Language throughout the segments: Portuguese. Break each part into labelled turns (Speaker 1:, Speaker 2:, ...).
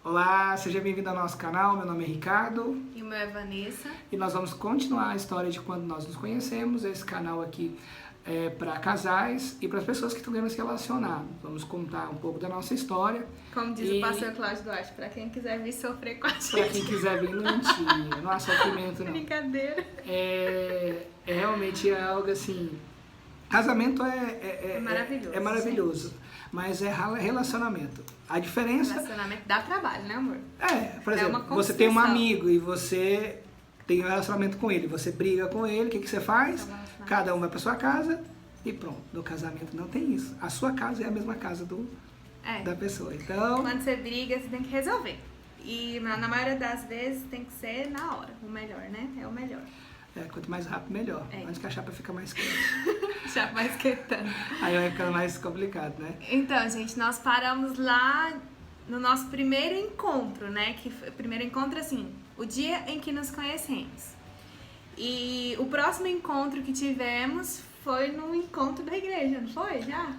Speaker 1: Olá, seja bem-vindo ao nosso canal, meu nome é Ricardo.
Speaker 2: E o meu é Vanessa.
Speaker 1: E nós vamos continuar a história de quando nós nos conhecemos. Esse canal aqui é para casais e para as pessoas que estão querendo se relacionar. Vamos contar um pouco da nossa história.
Speaker 2: Como diz o pastor Cláudio Duarte, para quem quiser vir sofrer com a gente.
Speaker 1: Para quem quiser vir, mentir, não há sofrimento não.
Speaker 2: Brincadeira.
Speaker 1: Realmente é algo assim, casamento é
Speaker 2: maravilhoso.
Speaker 1: É maravilhoso, mas é relacionamento. A diferença...
Speaker 2: Relacionamento dá trabalho, né, amor?
Speaker 1: Por exemplo, você tem um amigo e você tem um relacionamento com ele, você briga com ele, o que você faz? Cada um vai para sua casa e pronto. No casamento não tem isso. A sua casa é a mesma casa da pessoa. Então,
Speaker 2: quando você briga, você tem que resolver. E na maioria das vezes tem que ser na hora, o melhor, né? É o melhor.
Speaker 1: Quanto mais rápido, melhor. Antes que a chapa fica mais quente.
Speaker 2: Chapa mais quentando.
Speaker 1: Aí vai ficando mais complicado, né?
Speaker 2: Então, gente, nós paramos lá no nosso primeiro encontro, né? Que foi, primeiro encontro, assim, o dia em que nos conhecemos. E o próximo encontro que tivemos foi no encontro da igreja, não foi? Já?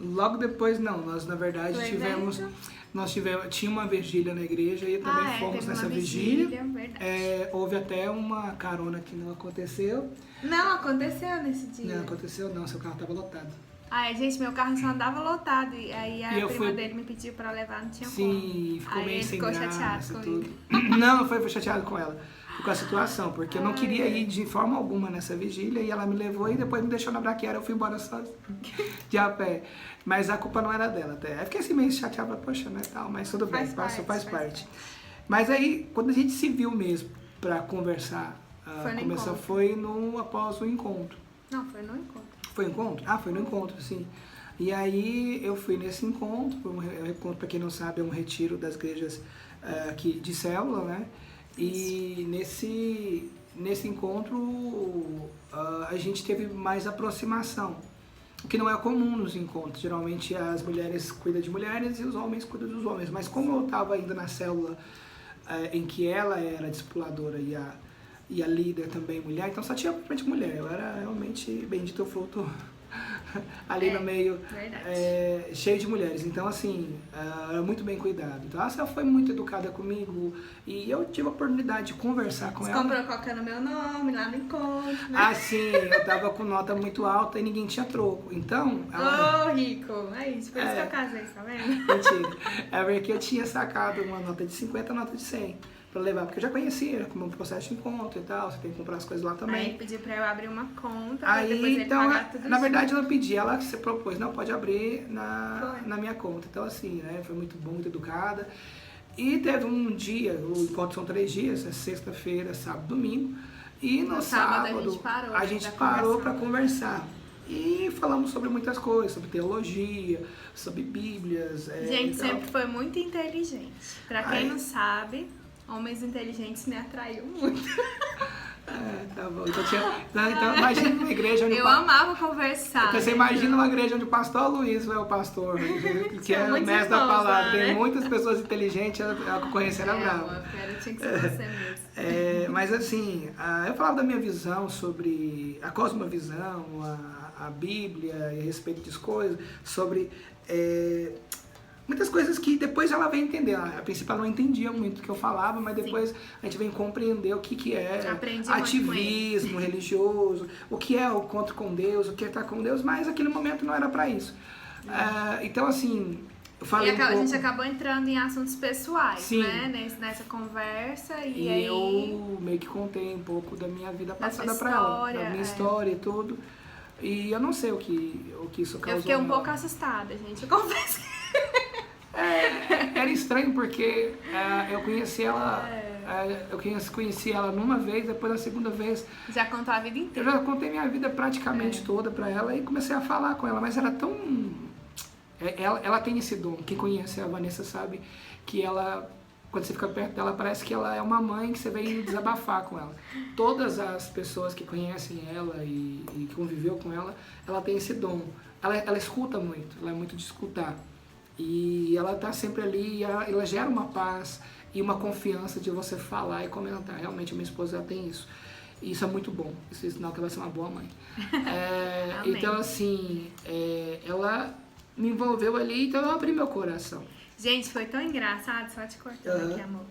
Speaker 1: Logo depois, não. Nós, na verdade, tinha uma vigília na igreja e também fomos nessa vigília. Houve até uma carona que não aconteceu.
Speaker 2: Não aconteceu nesse dia.
Speaker 1: Não aconteceu, não. Seu carro estava lotado.
Speaker 2: Gente, meu carro só andava lotado. E aí a prima dele me pediu pra levar, não tinha como.
Speaker 1: Sim, ficou meio sem graça.
Speaker 2: Ficou chateado comigo.
Speaker 1: Não foi chateado com ela. Com a situação, porque eu não queria ir de forma alguma nessa vigília e ela me levou e depois me deixou na braquiária, eu fui embora só de a pé. Mas a culpa não era dela até. Aí fiquei assim meio chateada, poxa, né, tal, mas tudo bem, faz parte. Mas aí, quando a gente se viu mesmo pra conversar, foi após o encontro.
Speaker 2: Não, foi no encontro.
Speaker 1: Foi no encontro? Foi no encontro, sim. E aí eu fui nesse encontro, encontro, pra quem não sabe, é um retiro das igrejas aqui de célula, né? E nesse encontro a gente teve mais aproximação, o que não é comum nos encontros. Geralmente as mulheres cuidam de mulheres e os homens cuidam dos homens. Mas como eu estava ainda na célula em que ela era a discipuladora e a líder também mulher, então só tinha praticamente mulher. Eu era realmente bendito fruto ali no meio, cheio de mulheres. Então, assim, era muito bem cuidado. Então, ela foi muito educada comigo e eu tive a oportunidade de conversar com ela.
Speaker 2: Você comprou coca no meu nome lá no encontro, né?
Speaker 1: Sim, eu tava com nota muito alta e ninguém tinha troco. Então...
Speaker 2: rico! É isso, por isso que eu casei, tá vendo?
Speaker 1: Mentira. É porque eu tinha sacado uma nota de 50 e uma nota de 100. Pra levar, porque eu já conhecia como um processo de encontro e tal, você tem que comprar as coisas lá também.
Speaker 2: Aí pediu pra eu abrir uma conta, pra depois ele pagar tudo isso.
Speaker 1: Na verdade eu não pedi, ela que se propôs, não, pode abrir na minha conta. Então assim, né, foi muito bom, muito educada. E teve um dia, o encontro são 3 dias, é sexta-feira, sábado, domingo. E no sábado a gente parou pra conversar. E falamos sobre muitas coisas, sobre teologia, sobre bíblias.
Speaker 2: Gente, sempre foi muito inteligente. Pra quem não sabe... Homens inteligentes me atraiu muito.
Speaker 1: Tá bom. Então imagina uma igreja onde...
Speaker 2: Eu amava conversar.
Speaker 1: Então, você imagina uma igreja onde o pastor Luiz é o pastor, que é o mestre da palavra. Tem muitas pessoas inteligentes, a concorrência era brava.
Speaker 2: Tinha que ser você mesmo.
Speaker 1: Mas assim, eu falava da minha visão sobre a cosmovisão, a Bíblia e a respeito das coisas, sobre... muitas coisas que depois ela vem entender. A princípio ela não entendia muito o que eu falava, mas depois a gente vem compreender o que é ativismo religioso, o que é o encontro com Deus, o que é estar com Deus, mas naquele momento não era para isso. Então assim, eu falei
Speaker 2: a gente acabou entrando em assuntos pessoais, né? Nessa conversa e aí...
Speaker 1: eu meio que contei um pouco da minha vida passada para ela, da minha história e tudo. E eu não sei o que isso causou.
Speaker 2: Eu fiquei um pouco assustada, gente, eu confesso.
Speaker 1: Era estranho porque eu conheci ela, conheci ela numa vez, depois na segunda vez.
Speaker 2: Já contou a vida inteira?
Speaker 1: Eu já contei minha vida praticamente toda pra ela e comecei a falar com ela, mas era tão... Ela tem esse dom, quem conhece a Vanessa sabe que ela, quando você fica perto dela, parece que ela é uma mãe que você vem desabafar com ela. Todas as pessoas que conhecem ela e conviveu com ela, ela tem esse dom. Ela escuta muito, ela é muito de escutar. E ela tá sempre ali, ela gera uma paz e uma confiança de você falar e comentar. Realmente, minha esposa ela tem isso. E isso é muito bom. Isso é sinal que ela vai ser uma boa mãe. Então, assim, ela me envolveu ali, então eu abri meu coração.
Speaker 2: Gente, foi tão engraçado, só te cortando aqui, amor.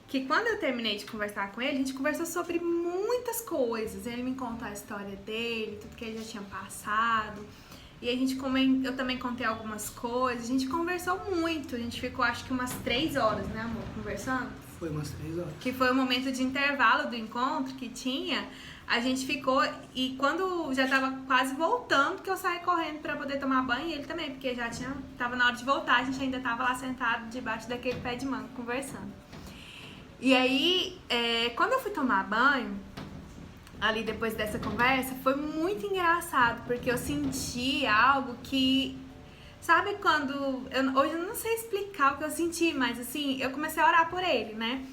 Speaker 2: Que quando eu terminei de conversar com ele, a gente conversou sobre muitas coisas. Ele me contou a história dele, tudo que ele já tinha passado. E a gente eu também contei algumas coisas. A gente conversou muito. A gente ficou acho que umas 3 horas, né, amor, conversando?
Speaker 1: Foi umas 3 horas.
Speaker 2: Que foi o momento de intervalo do encontro que tinha. A gente ficou, e quando já tava quase voltando, que eu saí correndo pra poder tomar banho, e ele também, porque já tava na hora de voltar, a gente ainda tava lá sentado debaixo daquele pé de manga conversando. E aí, quando eu fui tomar banho, ali depois dessa conversa, foi muito engraçado, porque eu senti algo que, sabe quando, hoje eu não sei explicar o que eu senti, mas assim, eu comecei a orar por ele, né?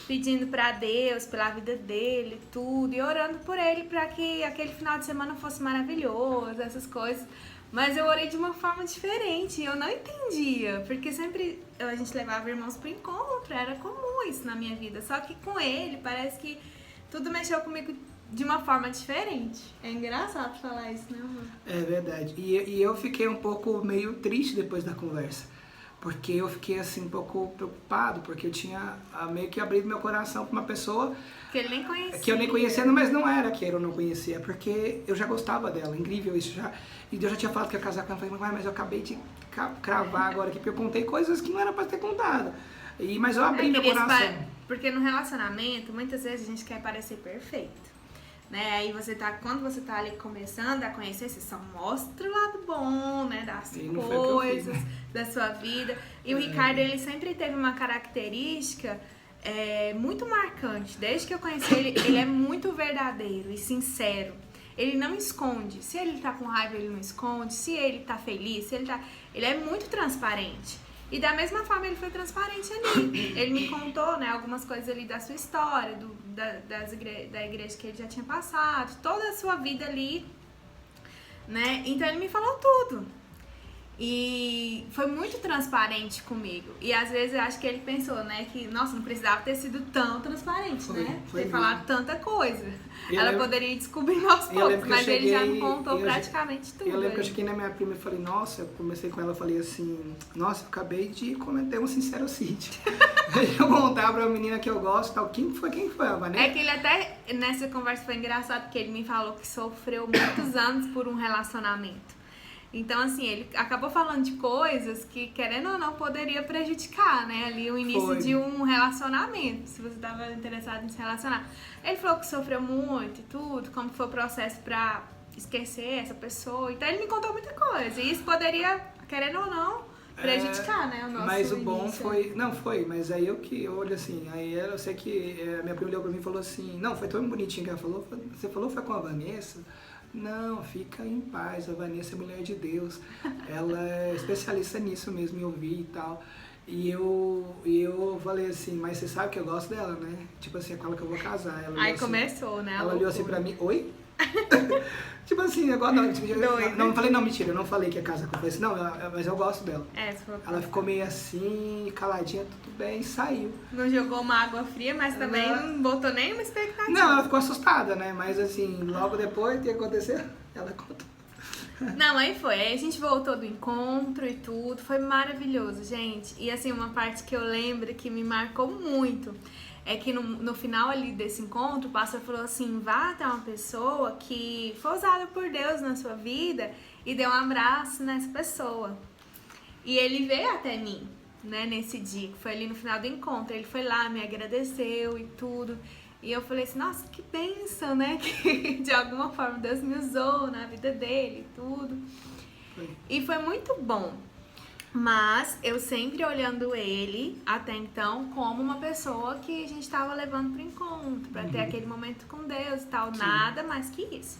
Speaker 2: Pedindo pra Deus, pela vida dele, tudo, e orando por ele pra que aquele final de semana fosse maravilhoso, essas coisas. Mas eu orei de uma forma diferente, eu não entendia, porque sempre a gente levava irmãos pro encontro, era comum isso na minha vida. Só que com ele, parece que tudo mexeu comigo de uma forma diferente. É engraçado falar isso, né, amor?
Speaker 1: É verdade. E eu fiquei um pouco meio triste depois da conversa. Porque eu fiquei assim um pouco preocupado, porque eu tinha meio que abrido meu coração para uma pessoa
Speaker 2: que ele nem conhecia.
Speaker 1: Que eu nem conhecia, mas não era que eu não conhecia, porque eu já gostava dela, incrível isso já. E Deus já tinha falado que ia casar com ela, eu falei, mas eu acabei de cravar agora aqui, porque eu contei coisas que não era para ter contado. Mas eu abri meu coração.
Speaker 2: Porque no relacionamento, muitas vezes a gente quer parecer perfeito. Né? Aí quando você tá ali começando a conhecer, você só mostra o lado bom, né, das coisas, da sua vida. E o Ricardo, ele sempre teve uma característica muito marcante. Desde que eu conheci ele, ele é muito verdadeiro e sincero. Ele não esconde. Se ele tá com raiva, ele não esconde. Se ele tá feliz, ele é muito transparente. E da mesma forma ele foi transparente ali. Ele me contou, né, algumas coisas ali da sua história, da igreja que ele já tinha passado, toda a sua vida ali, né? Então ele me falou tudo. E foi muito transparente comigo. E às vezes eu acho que ele pensou, né, que, nossa, não precisava ter sido tão transparente, né? Ter falado tanta coisa. Ela poderia descobrir aos poucos, mas ele já me contou praticamente tudo.
Speaker 1: Eu lembro que eu cheguei na minha prima e falei, nossa, eu comecei com ela, falei assim, nossa, eu acabei de cometer um sincerocídio. Eu contar pra menina que eu gosto, tal, quem foi a Vanessa?
Speaker 2: É que ele até, nessa conversa foi engraçado, porque ele me falou que sofreu muitos anos por um relacionamento. Então, assim, ele acabou falando de coisas que, querendo ou não, poderia prejudicar, né? Ali o início de um relacionamento, se você estava interessado em se relacionar. Ele falou que sofreu muito e tudo, como foi o processo pra esquecer essa pessoa. Então, ele me contou muita coisa. E isso poderia, querendo ou não, prejudicar, né? O nosso
Speaker 1: Mas o
Speaker 2: início.
Speaker 1: bom foi... Não, foi, mas aí eu olho assim, aí eu sei que a minha prima olhou pra mim e falou assim, não, foi tão bonitinho que ela falou, você falou foi com a Vanessa? Não, fica em paz, a Vanessa é mulher de Deus, ela é especialista nisso mesmo, em ouvir e tal. E eu falei assim, mas você sabe que eu gosto dela, né? Tipo assim, é com ela que eu vou casar. Ela
Speaker 2: aí
Speaker 1: assim,
Speaker 2: começou, né?
Speaker 1: Ela olhou assim pra mim, oi? Tipo assim, eu gosto não falei, não, mentira, eu não falei que ia casar com ela. Não, mas eu gosto dela. Ela ficou meio assim, caladinha, tudo bem, e saiu.
Speaker 2: Não jogou uma água fria, mas também não botou nenhuma expectativa.
Speaker 1: Não, ela ficou assustada, né? Mas assim, logo depois, o que aconteceu? Ela contou.
Speaker 2: Não, aí foi. Aí a gente voltou do encontro e tudo. Foi maravilhoso, gente. E assim, uma parte que eu lembro que me marcou muito é que no final ali desse encontro, o pastor falou assim, vá até uma pessoa que foi usada por Deus na sua vida e dê um abraço nessa pessoa. E ele veio até mim, né, nesse dia, que foi ali no final do encontro. Ele foi lá, me agradeceu e tudo. E eu falei assim, nossa, que bênção, né? Que de alguma forma Deus me usou na vida dele e tudo. E foi muito bom. Mas eu sempre olhando ele, até então, como uma pessoa que a gente estava levando pro encontro, para ter aquele momento com Deus e tal, sim. Nada mais que isso.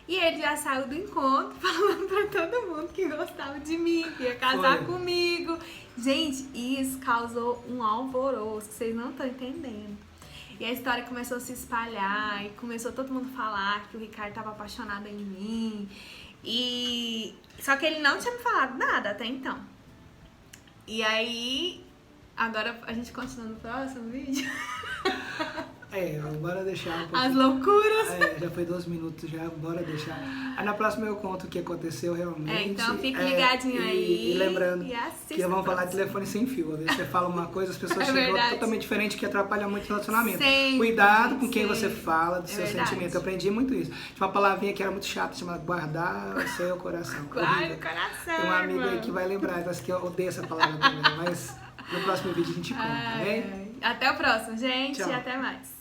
Speaker 2: E ele já saiu do encontro falando pra todo mundo que gostava de mim, que ia casar comigo. Gente, isso causou um alvoroço que vocês não estão entendendo. E a história começou a se espalhar e começou todo mundo a falar que o Ricardo estava apaixonado em mim. Só que ele não tinha me falado nada até então. E aí, agora a gente continua no próximo vídeo.
Speaker 1: Bora deixar um pouquinho.
Speaker 2: As loucuras.
Speaker 1: Já foi 12 minutos já, bora deixar. Aí na próxima eu conto o que aconteceu realmente.
Speaker 2: Então fique ligadinho aí.
Speaker 1: E lembrando
Speaker 2: e
Speaker 1: que vamos falar de telefone sem fio. Às vezes você fala uma coisa, as pessoas chegam totalmente diferente, que atrapalha muito o relacionamento.
Speaker 2: Sempre,
Speaker 1: Cuidado com quem
Speaker 2: sempre.
Speaker 1: você fala, do seu
Speaker 2: verdade.
Speaker 1: sentimento. Eu aprendi muito isso. Tinha uma palavrinha que era muito chata, chamada guardar o seu coração.
Speaker 2: Guarda
Speaker 1: Horrível.
Speaker 2: o coração.
Speaker 1: Tem um amigo aí
Speaker 2: irmão.
Speaker 1: que vai lembrar, mas que eu odeio essa palavra também. Mas no próximo vídeo a gente conta, tá bem?
Speaker 2: Até o próximo, gente.
Speaker 1: Tchau.
Speaker 2: E até mais.